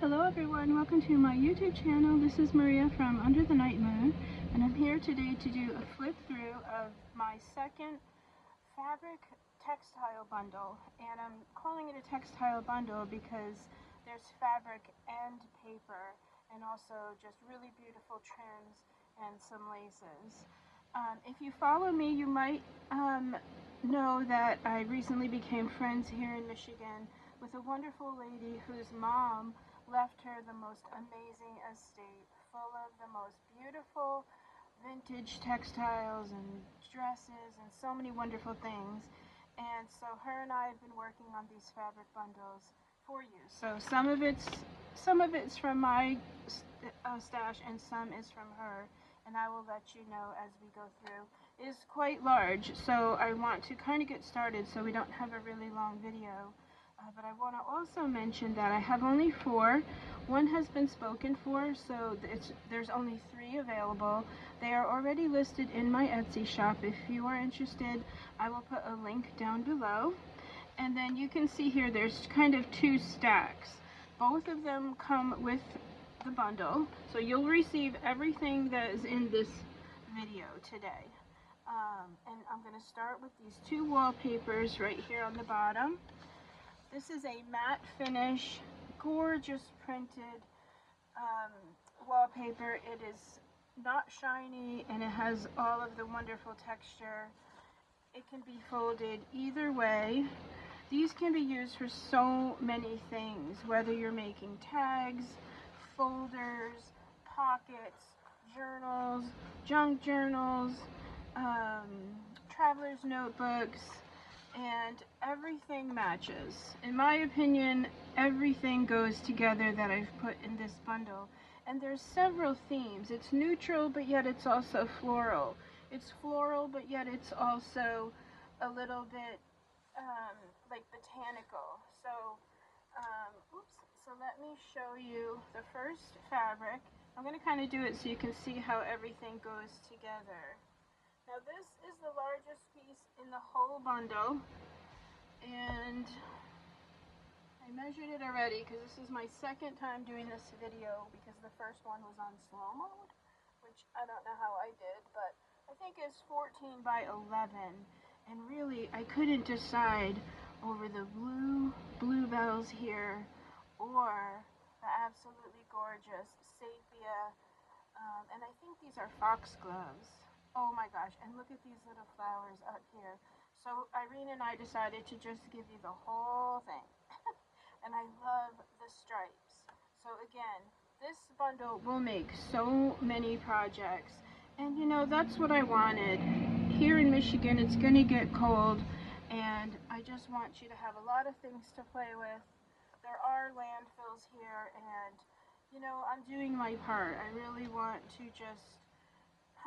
Hello everyone, welcome to my YouTube channel. This is Maria from Under the Night Moon, and I'm here today to do a flip through of my second fabric textile bundle. And I'm calling it a textile bundle because there's fabric and paper, and also just really beautiful trims and some laces. If you follow me, you might know that I recently became friends here in Michigan with a wonderful lady whose mom left her the most amazing estate full of the most beautiful vintage textiles and dresses and so many wonderful things. And so her and I have been working on these fabric bundles for you. So some of it's from my stash and some is from her, and I will let you know as we go through. It is quite large, so I want to kind of get started so we don't have a really long video. But I want to also mention that I have only 4. One has been spoken for, so there's only 3 available. They are already listed in my Etsy shop. If you are interested, I will put a link down below. And then you can see here there's kind of 2 stacks. Both of them come with the bundle, so you'll receive everything that is in this video today. And I'm going to start with these 2 wallpapers right here on the bottom. This is a matte finish, gorgeous printed wallpaper. It is not shiny and it has all of the wonderful texture. It can be folded either way. These can be used for so many things, whether you're making tags, folders, pockets, journals, junk journals, traveler's notebooks, and everything matches. In my opinion, everything goes together that I've put in this bundle. And there's several themes. It's neutral, but yet it's also floral. It's floral, but yet it's also a little bit like botanical. So let me show you the first fabric. I'm going to kind of do it so you can see how everything goes together. Now this is the largest piece in the whole bundle, and I measured it already because this is my second time doing this video because the first one was on slow mode, which I don't know how I did, but I think it's 14 by 11, and really I couldn't decide over the bluebells here or the absolutely gorgeous sepia, and I think these are foxgloves. Oh my gosh, and look at these little flowers out here. So Irene and I decided to just give you the whole thing. And I love the stripes. So again, this bundle will make so many projects. And you know, that's what I wanted. Here in Michigan, it's gonna get cold, and I just want you to have a lot of things to play with. There are landfills here, and you know, I'm doing my part. I really want to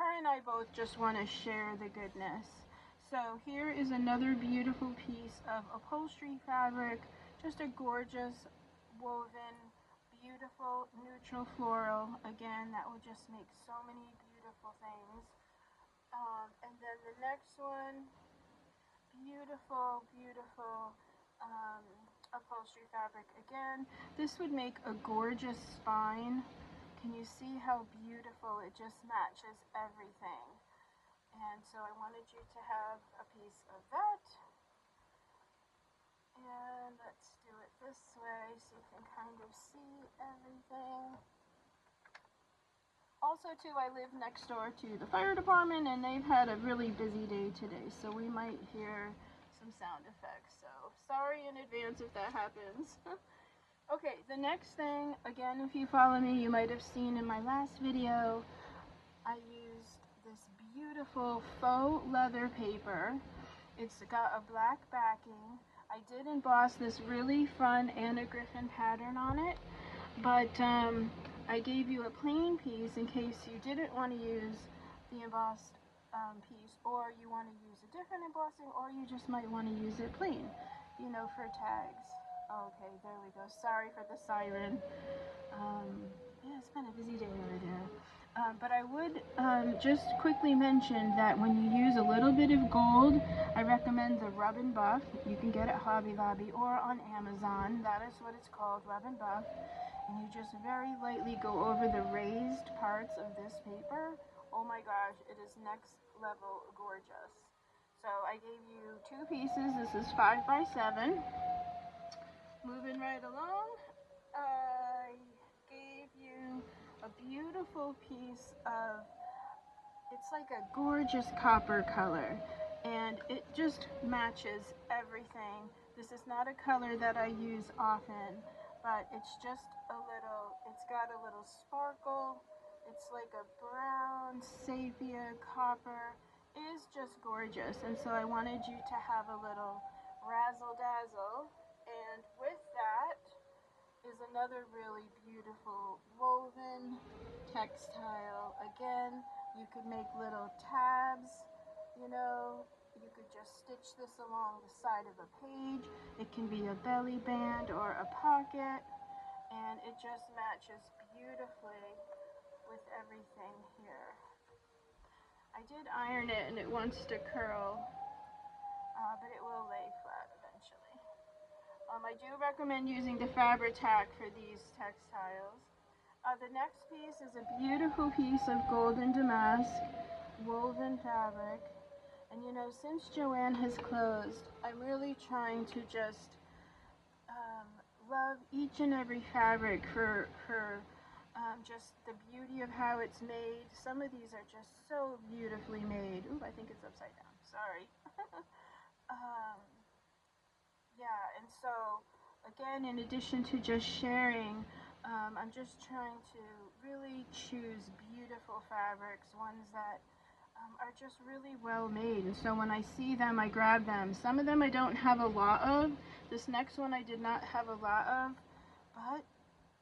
her and I both just want to share the goodness. So here is another beautiful piece of upholstery fabric, just a gorgeous woven, beautiful neutral floral. Again, that will just make so many beautiful things. And then the next one, beautiful upholstery fabric. Again, this would make a gorgeous spine. Can you see how beautiful it just matches everything? And so I wanted you to have a piece of that. And let's do it this way so you can kind of see everything. Also too, I live next door to the fire department, and they've had a really busy day today, so we might hear some sound effects. So sorry in advance if that happens. Okay, the next thing, again, if you follow me, you might have seen in my last video, I used this beautiful faux leather paper. It's got a black backing. I did emboss this really fun Anna Griffin pattern on it, but I gave you a plain piece in case you didn't want to use the embossed piece, or you want to use a different embossing, or you just might want to use it plain, you know, for tags. Okay, there we go. Sorry for the siren. Yeah, it's been a busy day over there. But I would just quickly mention that when you use a little bit of gold, I recommend the Rub and Buff. You can get it at Hobby Lobby or on Amazon. That is what it's called, Rub and Buff. And you just very lightly go over the raised parts of this paper. Oh my gosh, it is next level gorgeous. So I gave you 2 pieces. This is 5 by 7. Moving right along, I gave you a beautiful piece of, it's like a gorgeous copper color, and it just matches everything. This is not a color that I use often, but it's just a little, it's got a little sparkle. It's like a brown, sepia, copper. It is just gorgeous, and so I wanted you to have a little razzle dazzle. And with that is another really beautiful woven textile. Again, you could make little tabs, you know, you could just stitch this along the side of a page. It can be a belly band or a pocket, and it just matches beautifully with everything here. I did iron it and it wants to curl, but it will lay flat eventually. I do recommend using the Fabri-Tac for these textiles. The next piece is a beautiful piece of golden damask woven fabric. And you know, since Joann has closed, I'm really trying to just love each and every fabric for just the beauty of how it's made. Some of these are just so beautifully made. Ooh, I think it's upside down. Sorry. Yeah, and so again, in addition to just sharing, I'm just trying to really choose beautiful fabrics, ones that are just really well made. And so when I see them, I grab them. Some of them I don't have a lot of. This next one I did not have a lot of, but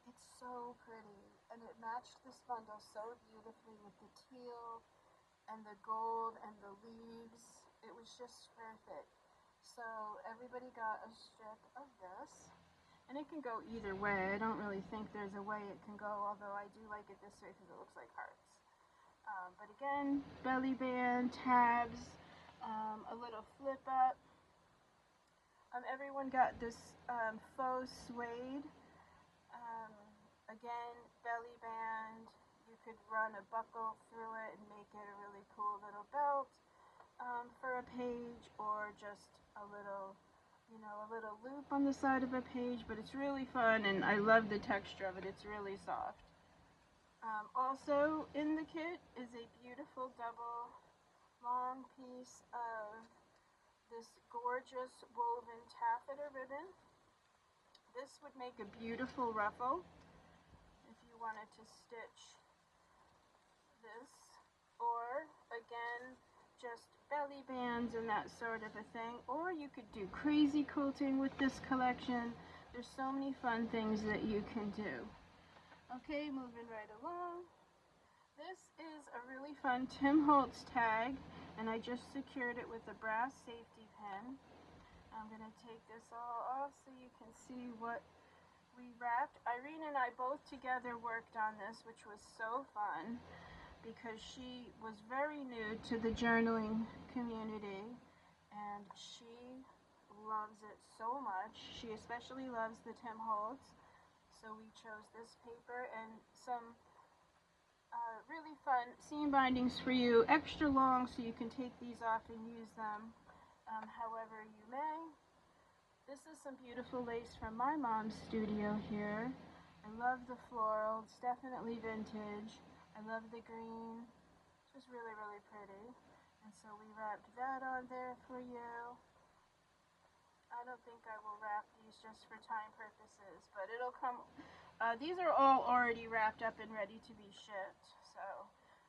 it's so pretty. And it matched this bundle so beautifully with the teal and the gold and the leaves. It was just perfect. So everybody got a strip of this. And it can go either way. I don't really think there's a way it can go, although I do like it this way because it looks like hearts. But again, belly band, tabs, a little flip up. Everyone got this faux suede. Again, belly band. You could run a buckle through it and make it a really cool little belt for a page, or just a little, you know, a little loop on the side of a page. But it's really fun, and I love the texture of it. It's really soft. Also in the kit is a beautiful double long piece of this gorgeous woven taffeta ribbon. This would make a beautiful ruffle if you wanted to stitch this, or again, just belly bands and that sort of a thing. Or you could do crazy quilting with this collection. There's so many fun things that you can do. Okay, moving right along. This is a really fun Tim Holtz tag, and I just secured it with a brass safety pin. I'm going to take this all off so you can see what we wrapped. Irene and I both together worked on this, which was so fun because she was very new to the journaling community, and she loves it so much. She especially loves the Tim Holtz, so we chose this paper and some really fun seam bindings for you, extra long, so you can take these off and use them however you may. This is some beautiful lace from my mom's studio here. I love the floral. It's definitely vintage. I love the green. It's just really, really pretty. And so we wrapped that on there for you. I don't think I will wrap these just for time purposes, but it'll come. These are all already wrapped up and ready to be shipped, so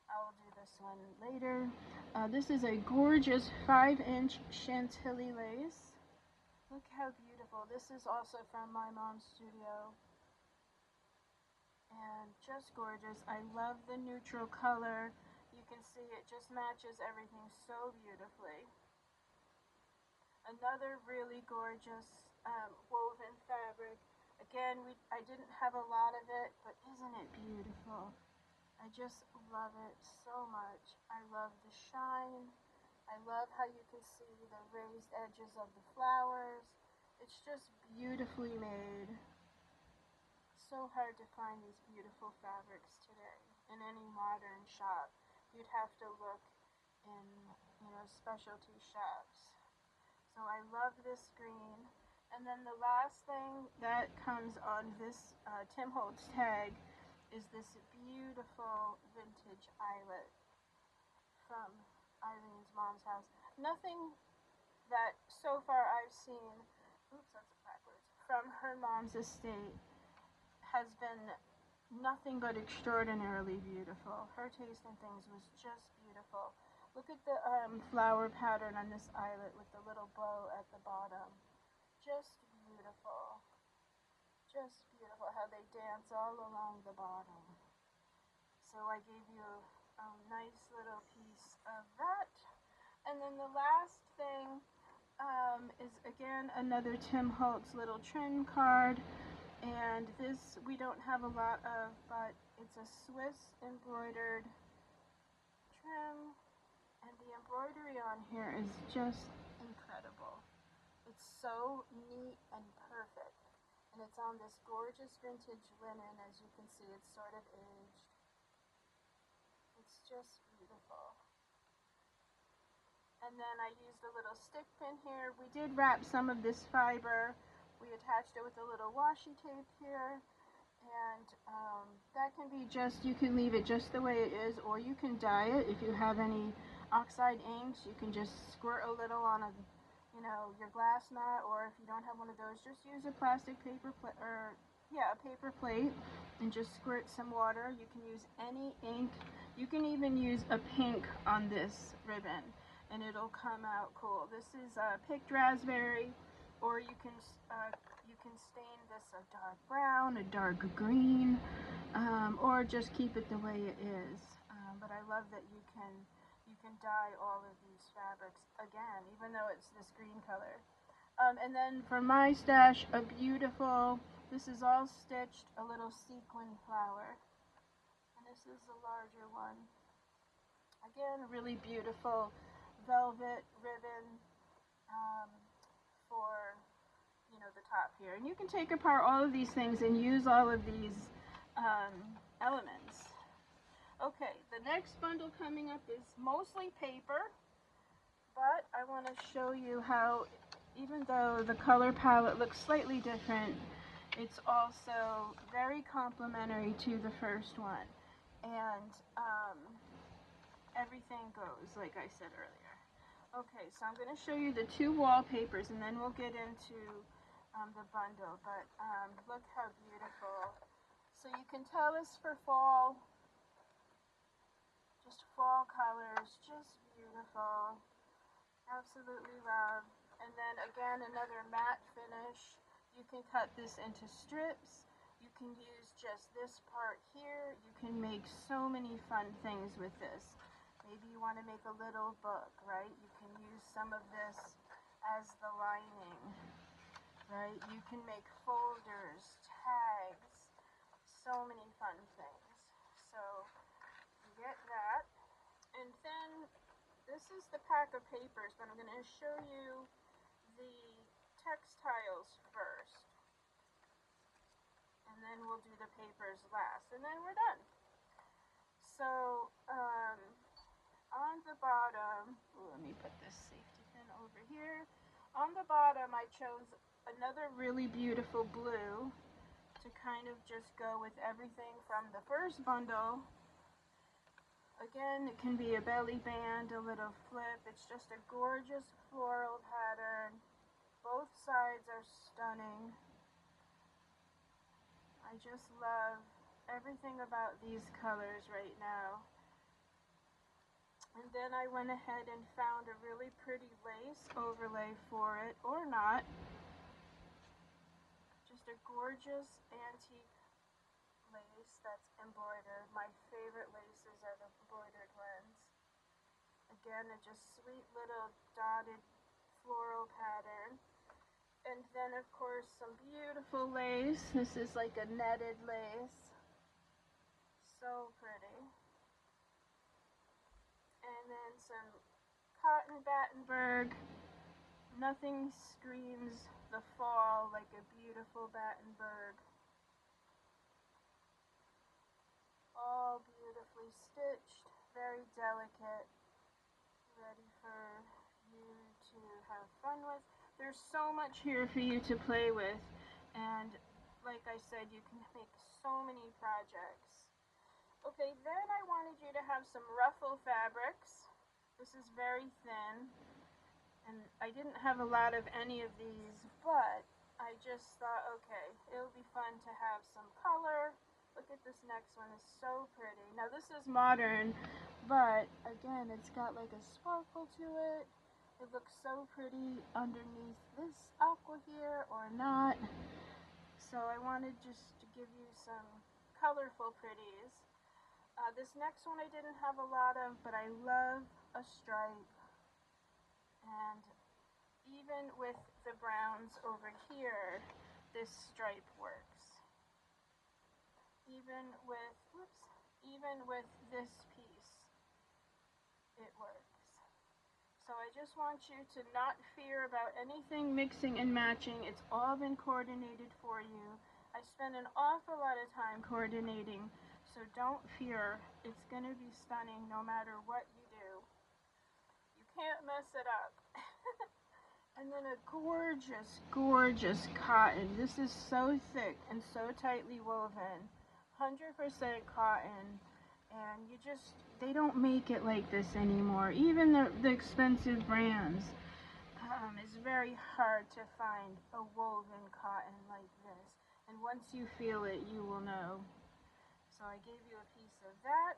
I will do this one later. This is a gorgeous 5-inch Chantilly lace. Look how beautiful. This is also from my mom's studio. And just gorgeous. I love the neutral color. You can see it just matches everything so beautifully. Another really gorgeous woven fabric. Again, I didn't have a lot of it, but isn't it beautiful? I just love it so much. I love the shine. I love how you can see the raised edges of the flowers. It's just beautifully made. So hard to find these beautiful fabrics today in any modern shop. You'd have to look in, specialty shops. So I love this green. And then the last thing that comes on this Tim Holtz tag is this beautiful vintage eyelet from Eileen's mom's house. Nothing that so far I've seen, oops, that's backwards, from her mom's estate has been nothing but extraordinarily beautiful. Her taste in things was just beautiful. Look at the flower pattern on this eyelet with the little bow at the bottom. Just beautiful. Just beautiful how they dance all along the bottom. So I gave you a nice little piece of that. And then the last thing is again another Tim Holtz little trim card. And this we don't have a lot of, but it's a Swiss embroidered trim. And the embroidery on here is just incredible. It's so neat and perfect. And it's on this gorgeous vintage linen. As you can see, it's sort of aged. It's just beautiful. And then I used a little stick pin here. We did wrap some of this fiber. We attached it with a little washi tape here. And that can be just, you can leave it just the way it is, or you can dye it. If you have any oxide inks, you can just squirt a little on a, your glass mat, or if you don't have one of those, just use a plastic paper plate, or a paper plate, and just squirt some water. You can use any ink. You can even use a pink on this ribbon, and it'll come out cool. This is picked raspberry, or you can stain this a dark brown, a dark green, or just keep it the way it is. But I love that you can dye all of these fabrics again, even though it's this green color. And then for my stash, a beautiful, this is all stitched, a little sequin flower. And this is the larger one. Again, really beautiful velvet ribbon for the top here. And you can take apart all of these things and use all of these elements. Okay, the next bundle coming up is mostly paper, but I want to show you how, even though the color palette looks slightly different, it's also very complementary to the first one. And everything goes, like I said earlier. Okay, so I'm going to show you the two wallpapers, and then we'll get into the bundle. But look how beautiful. So you can tell this for fall. Just fall colors, just beautiful. Absolutely love. And then again, another matte finish. You can cut this into strips. You can use just this part here. You can make so many fun things with this. Maybe you want to make a little book, right? You can use some of this as the lining, right? You can make folders, tags, so many fun things. So you get that. And then this is the pack of papers, but I'm going to show you the textiles first. And then we'll do the papers last. And then we're done. So, on the bottom, let me put this safety pin over here. On the bottom, I chose another really beautiful blue to kind of just go with everything from the first bundle. Again, it can be a belly band, a little flip. It's just a gorgeous floral pattern. Both sides are stunning. I just love everything about these colors right now. And then I went ahead and found a really pretty lace overlay for it, or not. Just a gorgeous antique lace that's embroidered. My favorite laces are the embroidered ones. Again, a just sweet little dotted floral pattern. And then, of course, some beautiful lace. This is like a netted lace. So pretty. And then some cotton Battenberg. Nothing screams the fall like a beautiful Battenberg. All beautifully stitched, very delicate, ready for you to have fun with. There's so much here for you to play with, and like I said, you can make so many projects. Okay, then I wanted you to have some ruffle fabrics. This is very thin, and I didn't have a lot of any of these, but I just thought, okay, it'll be fun to have some color. Look at this next one, it's so pretty. Now this is modern, but again, it's got like a sparkle to it. It looks so pretty underneath this aqua here, or not. So I wanted just to give you some colorful pretties. This next one I didn't have a lot of, but I love a stripe. And even with the browns over here, this stripe works. Even with this piece, it works. So I just want you to not fear about anything mixing and matching. It's all been coordinated for you. I spend an awful lot of time coordinating, so don't fear. It's going to be stunning no matter what you do. You can't mess it up. And then a gorgeous, gorgeous cotton. This is so thick and so tightly woven. 100% cotton. And they don't make it like this anymore. Even the expensive brands. It's very hard to find a woven cotton like this. And once you feel it, you will know. So I gave you a piece of that.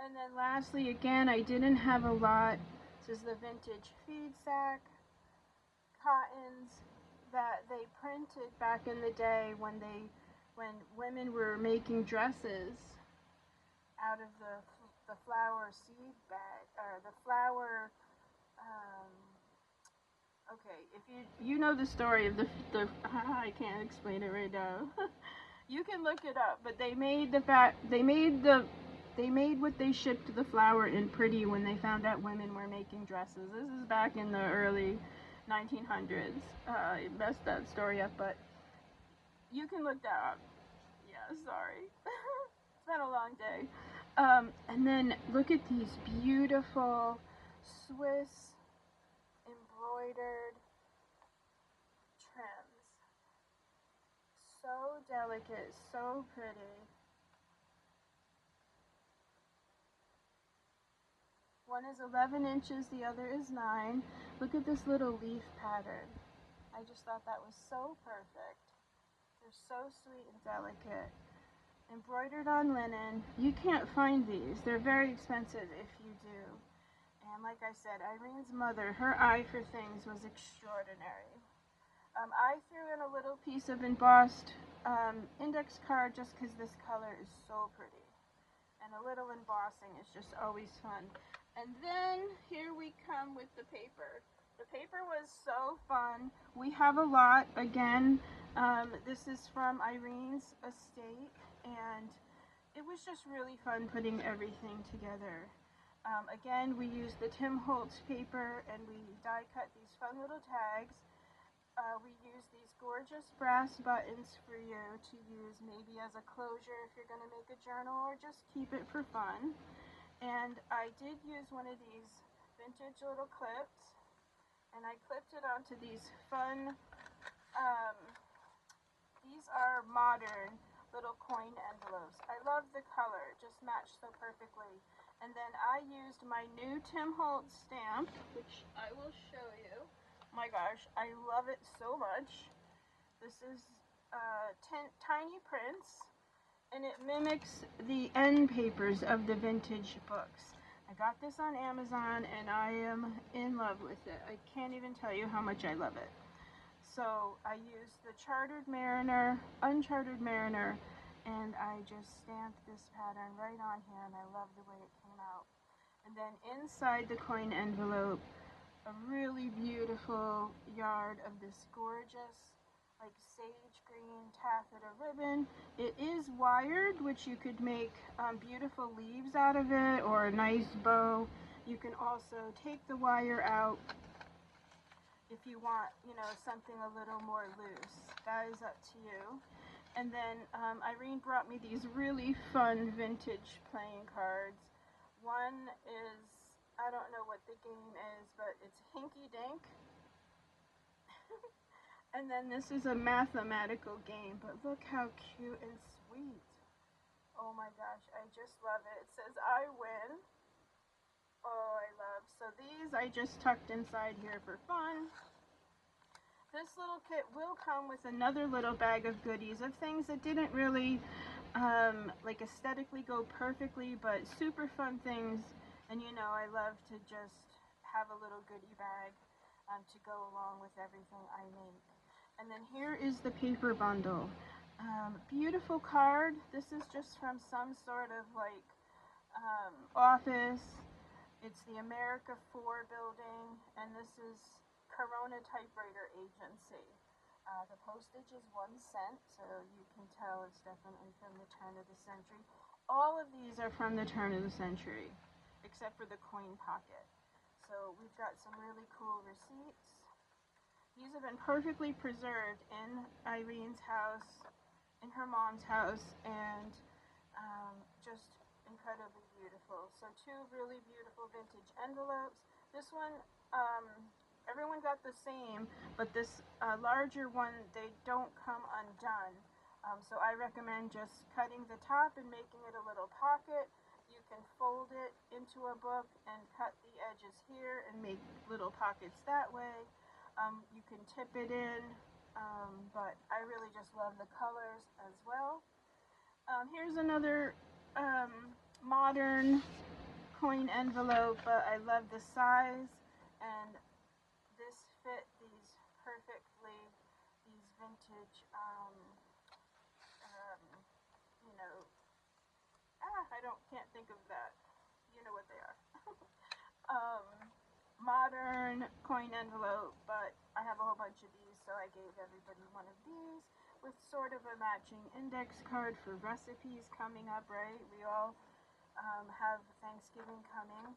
And then lastly, again, I didn't have a lot. This is the vintage feed sack cottons that they printed back in the day when women were making dresses out of the flower seed bag, or the flower. Okay, if you know the story of the I can't explain it right now. You can look it up, but they made what they shipped to the flower in pretty when they found out women were making dresses. This is back in the early 1900s. I messed that story up, but you can look that up. Yeah, sorry. It's been a long day. And then look at these beautiful Swiss embroidered trims. So delicate, so pretty. One is 11 inches, the other is 9. Look at this little leaf pattern. I just thought that was so perfect. They're so sweet and delicate. Embroidered on linen. You can't find these. They're very expensive if you do. And like I said, Irene's mother, her eye for things was extraordinary. I threw in a little piece of embossed index card just because this color is so pretty. And a little embossing is just always fun. And then here we come with the paper. The paper was so fun. We have a lot. Again, this is from Irene's estate, and it was just really fun putting everything together. Again, we used the Tim Holtz paper, and we die cut these fun little tags. We use these gorgeous brass buttons for you to use maybe as a closure if you're going to make a journal, or just keep it for fun. And I did use one of these vintage little clips, and I clipped it onto these fun, these are modern little coin envelopes. I love the color, it just matched so perfectly. And then I used my new Tim Holtz stamp, which I will show you. My gosh, I love it so much. This is tiny prints, and it mimics the end papers of the vintage books. I got this on Amazon, and I am in love with it. I can't even tell you how much I love it. So I used the Chartered Mariner, Uncharted Mariner, and I just stamped this pattern right on here, and I love the way it came out. And then inside the coin envelope, a really beautiful yard of this gorgeous like sage green taffeta ribbon. It is wired, which you could make beautiful leaves out of it or a nice bow. You can also take the wire out if you want, you know, something a little more loose. That is up to you. And then Irene brought me these really fun vintage playing cards. One is, I don't know what the game is, but it's Hinky Dink. And then this is a mathematical game, but look how cute and sweet. Oh my gosh, I just love it. It says, I win. Oh, I love. So these I just tucked inside here for fun. This little kit will come with another little bag of goodies of things that didn't really like aesthetically go perfectly, but super fun things. And you know, I love to just have a little goodie bag to go along with everything I make. And then here is the paper bundle. Beautiful card. This is just from some sort of like office. It's the America 4 building, and this is Corona Typewriter Agency. The postage is 1 cent, so you can tell it's definitely from the turn of the century. All of these are from the turn of the century, except for the coin pocket. So we've got some really cool receipts. These have been perfectly preserved in Irene's house, in her mom's house, and just incredibly beautiful. So 2 really beautiful vintage envelopes. This one, everyone got the same, but this larger one, they don't come undone. So I recommend just cutting the top and making it a little pocket. You can fold it into a book and cut the edges here and make little pockets that way. You can tip it in, but I really just love the colors as well. Here's another modern coin envelope, but I love the size, and this fit these perfectly, these vintage, you know, can't think of that, you know what they are. Modern coin envelope, but I have a whole bunch of these, so I gave everybody one of these with sort of a matching index card for recipes coming up, right? We all have Thanksgiving coming,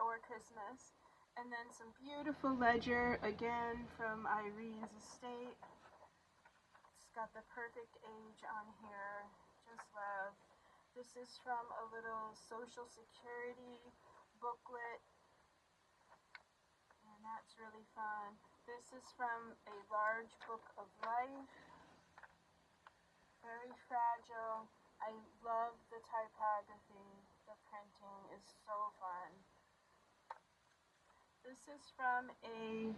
or Christmas. And then some beautiful ledger, again, from Irene's estate. It's got the perfect age on here, just love. This is from a little Social Security booklet, and that's really fun. This is from a large book of life, very fragile. I love the typography. The printing is so fun. This is from a,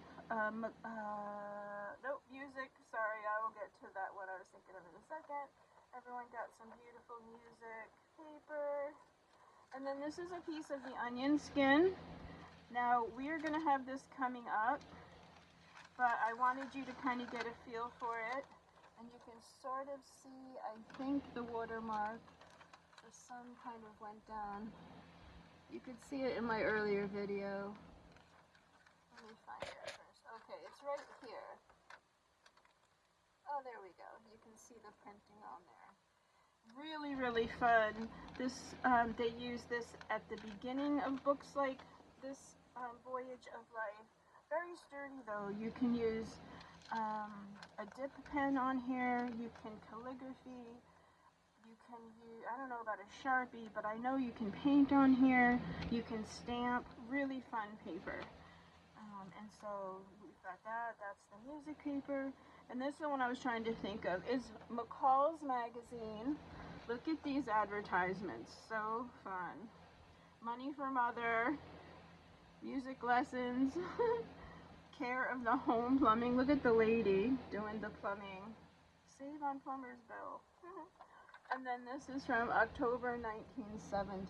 nope, music, sorry, I will get to that one I was thinking of in a second. Everyone got some beautiful music paper. And then this is a piece of the onion skin. Now, we are going to have this coming up, but I wanted you to kind of get a feel for it. And you can sort of see, I think, the watermark. The sun kind of went down. You could see it in my earlier video. Let me find it first. Okay, it's right here. Oh, there we go. You can see the printing on there. Really, really fun. This they use this at the beginning of books like this, Voyage of Life. Very sturdy though. You can use a dip pen on here. You can calligraphy. You can use, I don't know about a Sharpie, but I know you can paint on here. You can stamp. Really fun paper. And so we've got that. That's the music paper. And this is the one I was trying to think of. Is McCall's Magazine. Look at these advertisements. So fun. Money for Mother. Music lessons. Care of the home plumbing. Look at the lady doing the plumbing. Save on plumber's bill. And then this is from October 1917.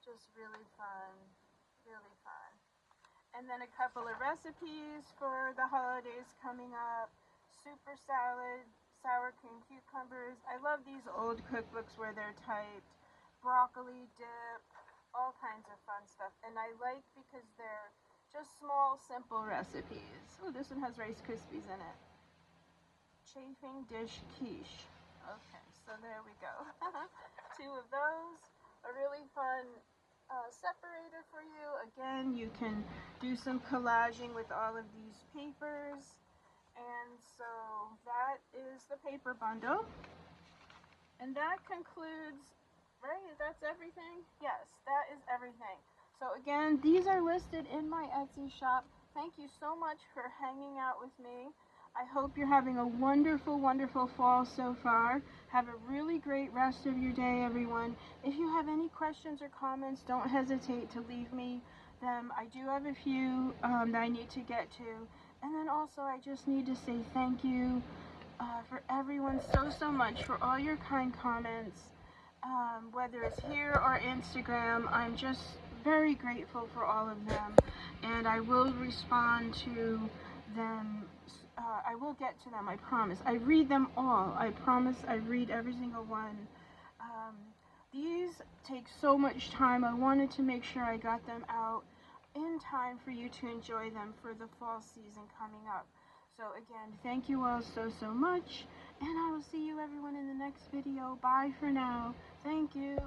Just really fun, really fun. And then a couple of recipes for the holidays coming up. Super salad, sour cream cucumbers. I love these old cookbooks where they're typed. Broccoli dip, all kinds of fun stuff. And I like because they're just small, simple recipes. Oh, this one has Rice Krispies in it. Chafing dish quiche. Okay, so there we go. Two of those. A really fun separator for you. Again, you can do some collaging with all of these papers. And so that is the paper bundle. And that concludes, right? That's everything? Yes, that is everything. So again, these are listed in my Etsy shop. Thank you so much for hanging out with me. I hope you're having a wonderful, wonderful fall so far. Have a really great rest of your day, everyone. If you have any questions or comments, don't hesitate to leave me them. I do have a few that I need to get to. And then also, I just need to say thank you for everyone so much for all your kind comments, whether it's here or Instagram. I'm just very grateful for all of them, and I will respond to them. I will get to them, I promise. I read them all. I promise I read every single one. These take so much time. I wanted to make sure I got them out in time for you to enjoy them for the fall season coming up. So again, thank you all so much, and I will see you everyone in the next video. Bye for now. Thank you.